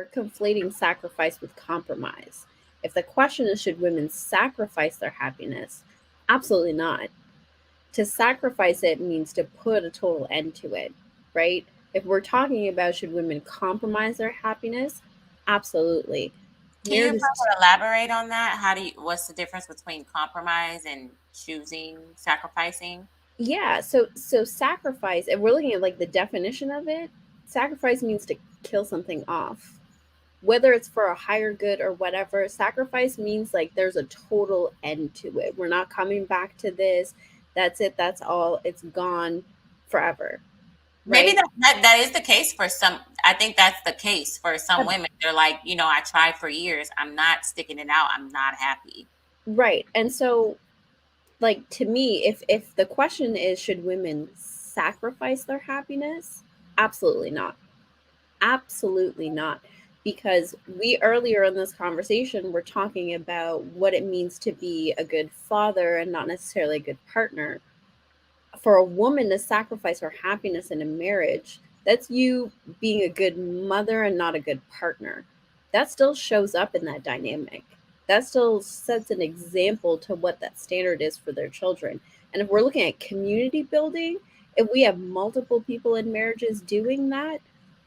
we're conflating sacrifice with compromise. If the question is, should women sacrifice their happiness? Absolutely not. To sacrifice it means to put a total end to it, right? If we're talking about should women compromise their happiness, absolutely. Can you Marriage is, further elaborate on that? What's the difference between compromise and choosing, sacrificing? yeah, so sacrifice, and we're looking at like the definition of it. Sacrifice means to kill something off. Whether it's for a higher good or whatever, sacrifice means like there's a total end to it. We're not coming back to this. That's it. That's all. It's gone forever, Maybe right? that is the case for some. I think that's the case for some women. They're like, I tried for years. I'm not sticking it out. I'm not happy. Right. And so like to me, if the question is should women sacrifice their happiness? Absolutely not. Absolutely not. Because we earlier in this conversation were talking about what it means to be a good father and not necessarily a good partner. For a woman to sacrifice her happiness in a marriage, that's you being a good mother and not a good partner. That still shows up in that dynamic. That still sets an example to what that standard is for their children. And if we're looking at community building, if we have multiple people in marriages doing that,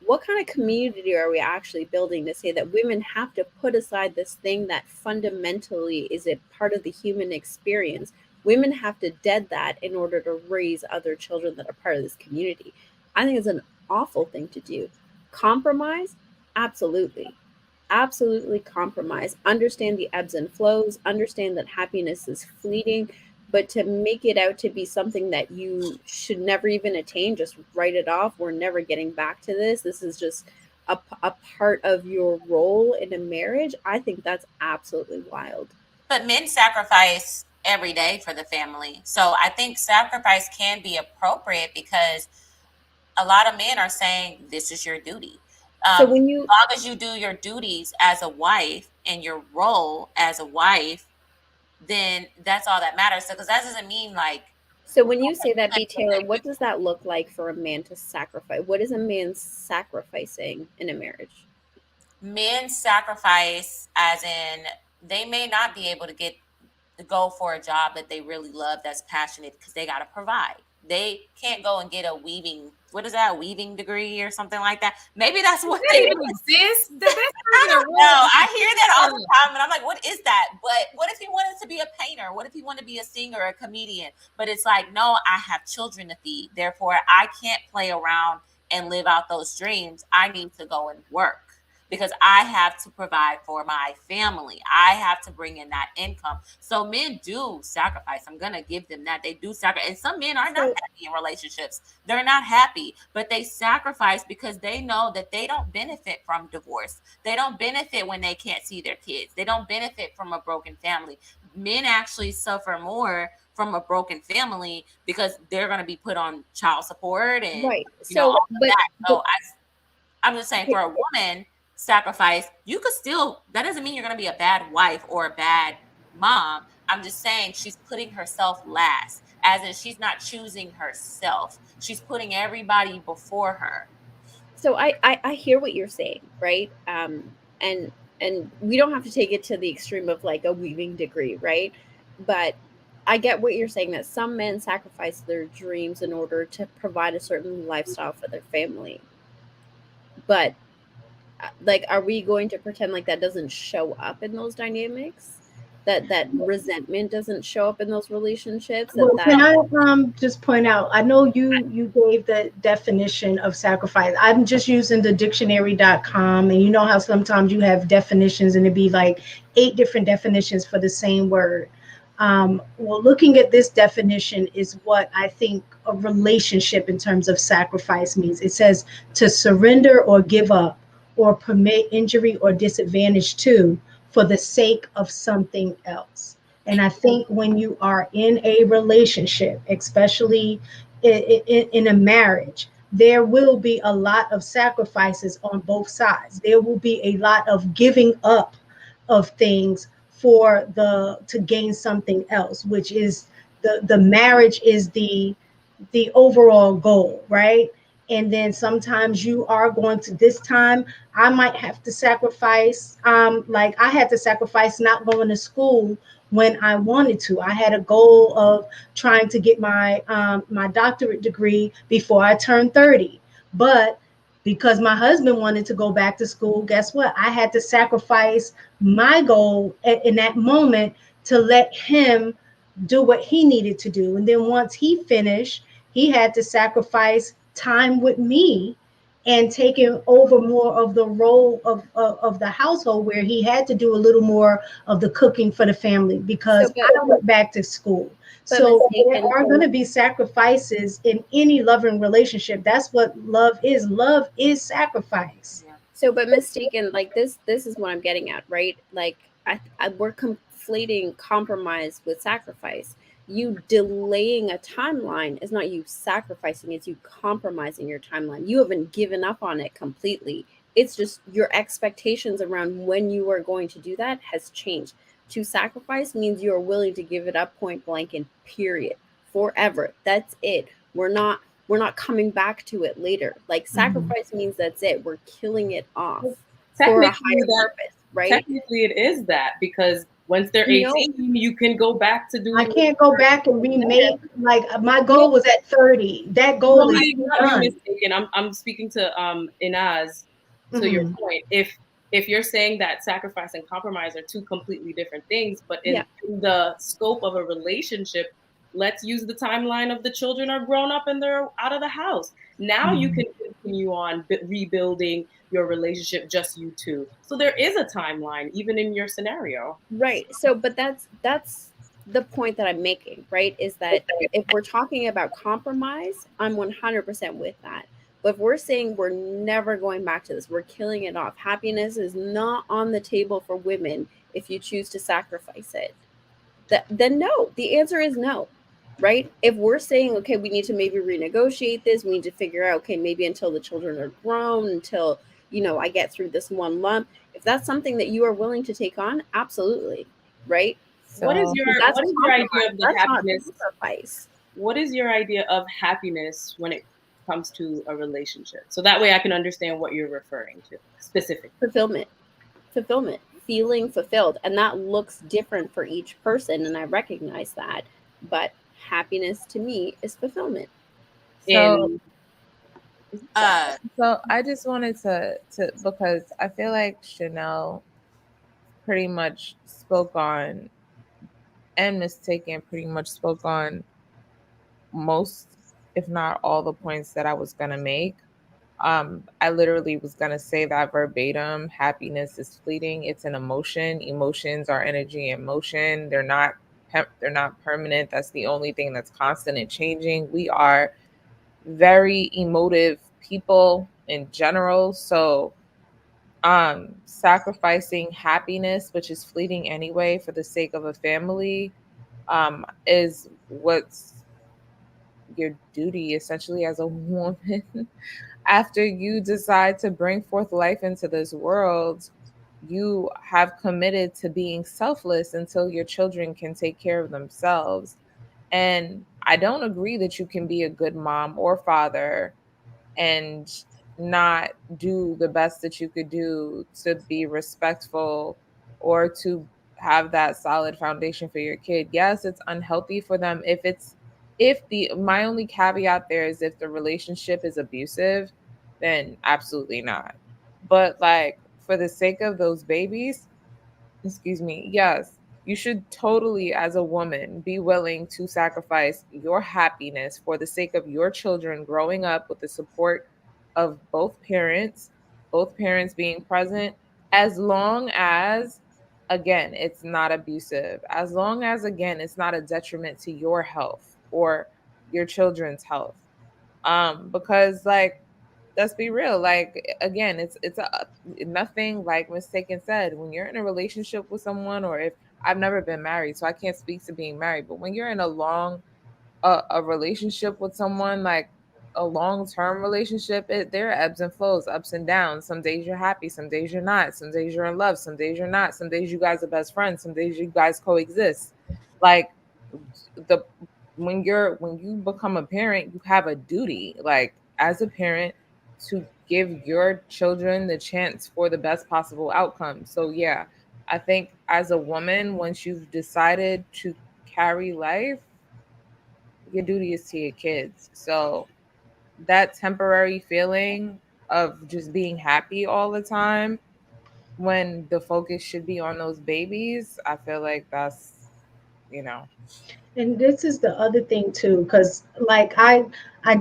what kind of community are we actually building to say that women have to put aside this thing that fundamentally is a part of the human experience? Women have to dead that in order to raise other children that are part of this community. I think it's an awful thing to do. Compromise? Absolutely. Absolutely compromise. Understand the ebbs and flows, understand that happiness is fleeting, but to make it out to be something that you should never even attain, just write it off. We're never getting back to this. This is just a part of your role in a marriage. I think that's absolutely wild. But men sacrifice every day for the family. So I think sacrifice can be appropriate because a lot of men are saying this is your duty. So As when you long as you do your duties as a wife and your role as a wife, then that's all that matters. So, because that doesn't mean like So when you say that, B. Taylor, what does that look like for a man to sacrifice? What is a man sacrificing in a marriage? men sacrifice, as in they may not be able to get to go for a job that they really love, that's passionate, because they got to provide. They can't go and get a weaving, what is that, a weaving degree or something like that. Maybe that's Does what that they even do. exist? That's not I even a don't know. real I hear that all the thing. time, and I'm like, what is that? But what if he wanted to be a painter? What if he wanted to be a singer, a comedian? But it's like, no, I have children to feed. Therefore, I can't play around and live out those dreams. I need to go and work because I have to provide for my family. I have to bring in that income. So men do sacrifice. I'm gonna give them that. They do sacrifice. And some men are not So happy in relationships. They're not happy, but they sacrifice because they know that they don't benefit from divorce. They don't benefit when they can't see their kids. They don't benefit from a broken family. Men actually suffer more from a broken family because they're going to be put on child support and right. all So of that. but So I'm just saying, for a woman, sacrifice, you could still, that doesn't mean you're going to be a bad wife or a bad mom. I'm just saying she's putting herself last, as in she's not choosing herself. She's putting everybody before her. so I hear what you're saying, right? And we don't have to take it to the extreme of like a weaving degree, right? But I get what you're saying that some men sacrifice their dreams in order to provide a certain lifestyle for their family. But like, are we going to pretend like that doesn't show up in those dynamics? That resentment doesn't show up in those relationships? That Well, can that I just point out? I know you gave the definition of sacrifice. I'm just using the dictionary.com, and you know how sometimes you have definitions and it'd be like 8 different definitions for the same word. Well, looking at this definition is what I think a relationship in terms of sacrifice means. It says to surrender or give up or permit injury or disadvantage to for the sake of something else. And I think when you are in a relationship, especially in a marriage, there will be a lot of sacrifices on both sides. There will be a lot of giving up of things for the to gain something else, which is the marriage is the overall goal, right? And then sometimes you are going to, this time I might have to sacrifice, like I had to sacrifice not going to school when I wanted to. I had a goal of trying to get my doctorate degree before I turned 30. But because my husband wanted to go back to school, guess what? I had to sacrifice my goal in that moment to let him do what he needed to do. And then once he finished, he had to sacrifice time with me and taking over more of the role of the household, where he had to do a little more of the cooking for the family because I went back to school. So there are going to be sacrifices in any loving relationship. That's what love is. Love is sacrifice. So, but mistaken, like this is what I'm getting at, right? Like we're conflating compromise with sacrifice. You delaying a timeline is not you sacrificing, it's you compromising your timeline. You haven't given up on it completely. It's just your expectations around when you are going to do that has changed. To sacrifice means you are willing to give it up point blank and period, forever. That's it. We're not coming back to it later. Like sacrifice means that's it. We're killing it off for a higher purpose, right? Technically, it is that, because once they're 18, you can go back to doing. I can't go back and remake. Like my goal was at 30. That goal is not mistaken. I'm speaking to Inaz. To your point, if you're saying that sacrifice and compromise are two completely different things, but in the scope of a relationship, let's use the timeline of the children are grown up and they're out of the house. Now you can continue on rebuilding your relationship, just you two. So there is a timeline, even in your scenario. Right. So, but that's the point that I'm making, right? Is that if we're talking about compromise, I'm 100% with that. But if we're saying we're never going back to this, we're killing it off. Happiness is not on the table for women if you choose to sacrifice it. Then no, the answer is no, right? If we're saying, okay, we need to maybe renegotiate this, we need to figure out, okay, maybe until the children are grown, until, I get through this one lump. If that's something that you are willing to take on, absolutely, right? So, what is your idea of the happiness? What is your idea of happiness when it comes to a relationship? So that way I can understand what you're referring to specifically. Fulfillment, feeling fulfilled. And that looks different for each person. And I recognize that. But happiness to me is fulfillment. So I just wanted to because I feel like Chanel pretty much spoke on, and Mistaken pretty much spoke on most, if not all, the points that I was going to make. I literally was going to say that verbatim. Happiness is fleeting. It's an emotion. Emotions are energy in motion. They're not permanent. That's the only thing that's constant and changing. We are very emotive people in general. So sacrificing happiness, which is fleeting anyway, for the sake of a family, is what's your duty essentially as a woman. After you decide to bring forth life into this world, you have committed to being selfless until your children can take care of themselves. And I don't agree that you can be a good mom or father and not do the best that you could do to be respectful or to have that solid foundation for your kid. Yes, it's unhealthy for them my only caveat there is if the relationship is abusive, then absolutely not. But like, for the sake of those babies, yes, you should totally, as a woman, be willing to sacrifice your happiness for the sake of your children growing up with the support of both parents being present, as long as, again, it's not abusive, as long as, again, it's not a detriment to your health or your children's health. Because, like, let's be real, like, again, it's nothing, like Mistaken said, when you're in a relationship with someone, or if I've never been married, so I can't speak to being married, but when you're in a relationship with someone, like a long-term relationship, there are ebbs and flows, ups and downs. Some days you're happy, some days you're not, some days you're in love, some days you're not, some days you guys are best friends, some days you guys coexist. Like, when you become a parent, you have a duty. Like, as a parent to give your children the chance for the best possible outcome. So yeah, I think as a woman, once you've decided to carry life, your duty is to your kids. So that temporary feeling of just being happy all the time when the focus should be on those babies, I feel like that's, you know. And this is the other thing too, because like I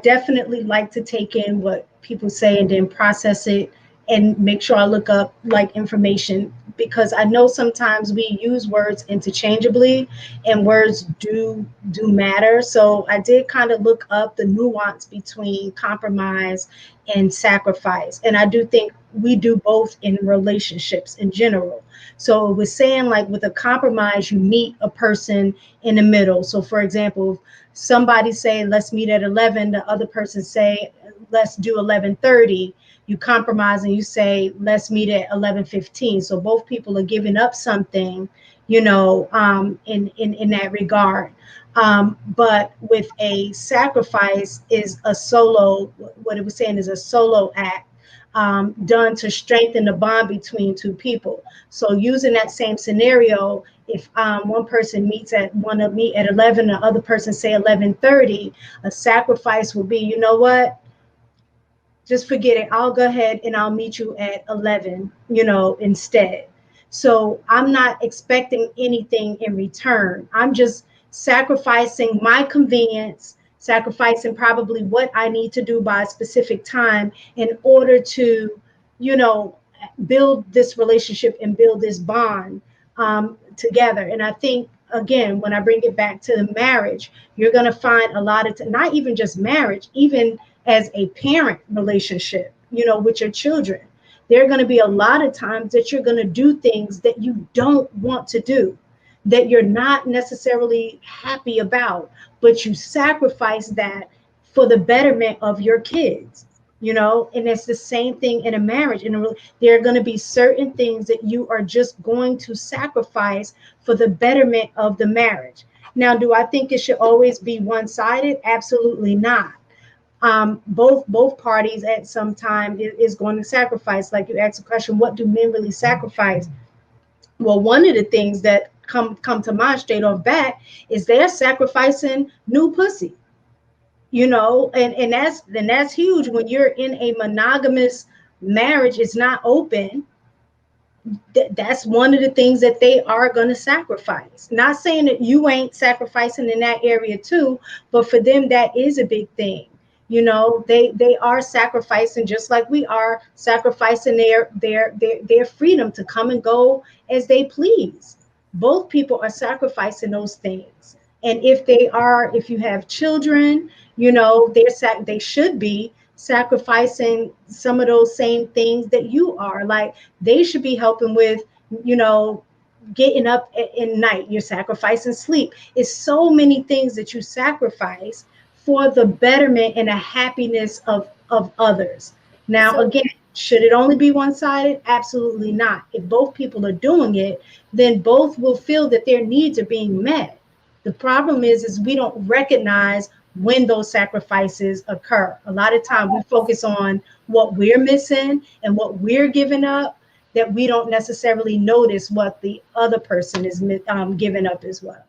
definitely like to take in what people say and then process it and make sure I look up like information, because I know sometimes we use words interchangeably and words do matter. So I did kind of look up the nuance between compromise and sacrifice. And I do think we do both in relationships in general. So it was saying like with a compromise, you meet a person in the middle. So for example, somebody say, let's meet at 11, the other person say, let's do 11:30. You compromise and you say, let's meet at 11:15. So both people are giving up something, in that regard. But with a sacrifice is a solo, what it was saying is a solo act, done to strengthen the bond between two people. So using that same scenario, if one person want to meet at 11, the other person say 11:30, a sacrifice will be, you know what? Just forget it. I'll go ahead and I'll meet you at 11, instead. So I'm not expecting anything in return. I'm just sacrificing my convenience, sacrificing probably what I need to do by a specific time in order to, build this relationship and build this bond together. And I think, again, when I bring it back to the marriage, you're going to find a lot of, not even just marriage, even as a parent relationship, with your children, there are going to be a lot of times that you're going to do things that you don't want to do, that you're not necessarily happy about, but you sacrifice that for the betterment of your kids, and it's the same thing in a marriage. There are going to be certain things that you are just going to sacrifice for the betterment of the marriage. Now, do I think it should always be one-sided? Absolutely not. Both parties at some time is going to sacrifice. Like you asked the question, what do men really sacrifice? Well, one of the things that come to mind straight off bat is they're sacrificing new pussy, and that's huge. When you're in a monogamous marriage, it's not open. That's one of the things that they are going to sacrifice. Not saying that you ain't sacrificing in that area too, but for them, that is a big thing. They are sacrificing, just like we are sacrificing their freedom to come and go as they please. Both people are sacrificing those things. And if you have children, they should be sacrificing some of those same things that you are. Like they should be helping with, getting up in night. You're sacrificing sleep. It's so many things that you sacrifice for the betterment and the happiness of others. Now, again, should it only be one-sided? Absolutely not. If both people are doing it, then both will feel that their needs are being met. The problem is we don't recognize when those sacrifices occur. A lot of time we focus on what we're missing and what we're giving up, that we don't necessarily notice what the other person is giving up as well.